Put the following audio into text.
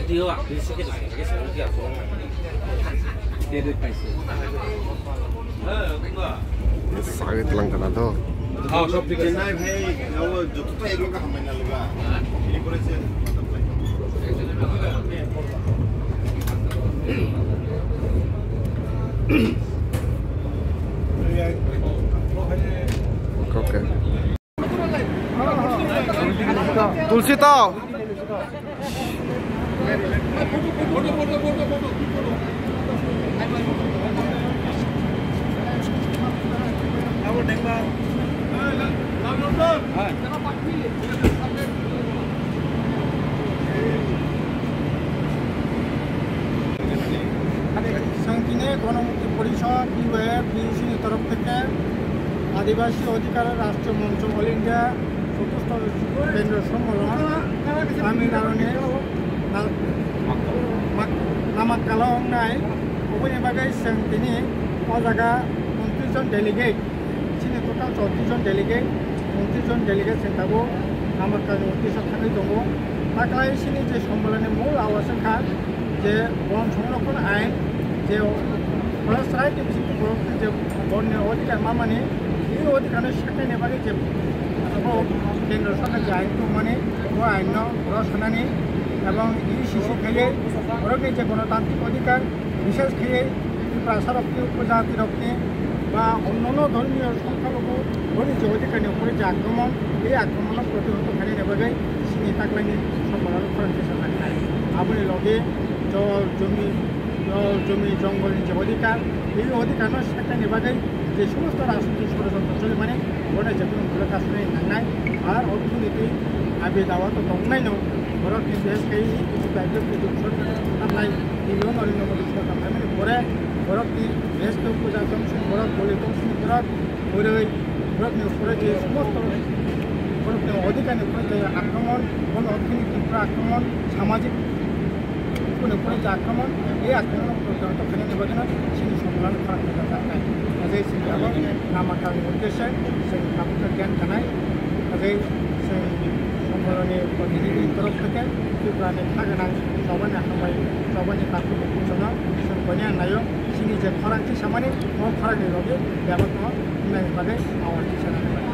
丢啊，你是给哪个什么叫说嘛？别的开始。sakit lang ka na to. Oh, সব ঠিক আছে। চেন্নাই ভাই ও যতটা এগুলো কা হামাই না লাগা। এই করেছে Okay. तुलसी तो সংকিনে গণমুক্তি পরিষদ ইউএফ বিইসির তরফ থেকে আদিবাসী অধিকার রাষ্ট্র মঞ্চ অল ইন্ডিয়া চতুর্থ কেন্দ্র সম্মেলন তামিলনাড়ুনে নামাকালংনাই অবনি বাগै जों दिनै अजागा 29 जन डेलिगेट सिनि टोटाल 34 जन डेलिगेट 29 जन डेलिगेट जों दाबो नामाकालनि उद्देश्य थानाय दङ नाथाय सिनि जे सम्मेलननि मूल आवाजखा जे वन संरक्षण आइन जे फरेस्ट राइट जे वननि अधिकार माने এই অধিকার সেখানে বাকি যে কেন্দ্র সরকার যে আইন মানে ও আইন রচনানি এবং ইসিসি খেয়ে ভারতের যে গণতান্ত্রিক অধিকার বিশেষ খেয়ে ত্রিপুরা উপজাতি রক্ষে বা অন্যান্য ধর্মীয় সংখ্যালঘু ধর্মীয় যে অধিকারের উপরে যে আক্রমণ এই আক্রমণ প্রতিহত খালি নেবাগে সিনি তাকলাইনি সম্মেলন করার চেষ্টা থাকে আপনি লগে জমি জঙ্গলের যে অধিকার এই অধিকার সেখানে বাগে যে সমস্ত রাজনৈতিক ষড়যন্ত্র চলে মানে ওটা যে কোনো ভুল কাজ করে নাंनाय আর অর্থনীতি আবে দাওয়া তো দंनाय नो भारतनि देश गई কিছু দায়িত্ব সরকার নাंनाय ইউনিয়ন নরেন্দ্র মোদী সরকার মানে পরে ভারতनि দেশকে উপজাতন ভারত বলে দংশন ভারত ওই ভারতनि উপরে যে সমস্ত ভারতनि অধিকারের উপরে যে আক্রমণ কোন অর্থনীতির উপরে আক্রমণ সামাজিক উপরে যে আক্রমণ এই আক্রমণ প্রতিহত করে নেবার জন্য সিনি সম্মেলন করা থাকে अजय सिंगाबो नामाकालनि उद्देश्य जों खाबुखौ गियान थानाय अजय जों सम्मेलननि प्रतिनिधि तरफ থেকে त्रिपुरानि थागोनां सावबानि हाबाय सावबानि बाथौखौ खुंसनो जों बयनि नायो सिनि जे खरांथि सामानि खरांनि लगे बेबायदि होननाय बागै आवाज थिसननाय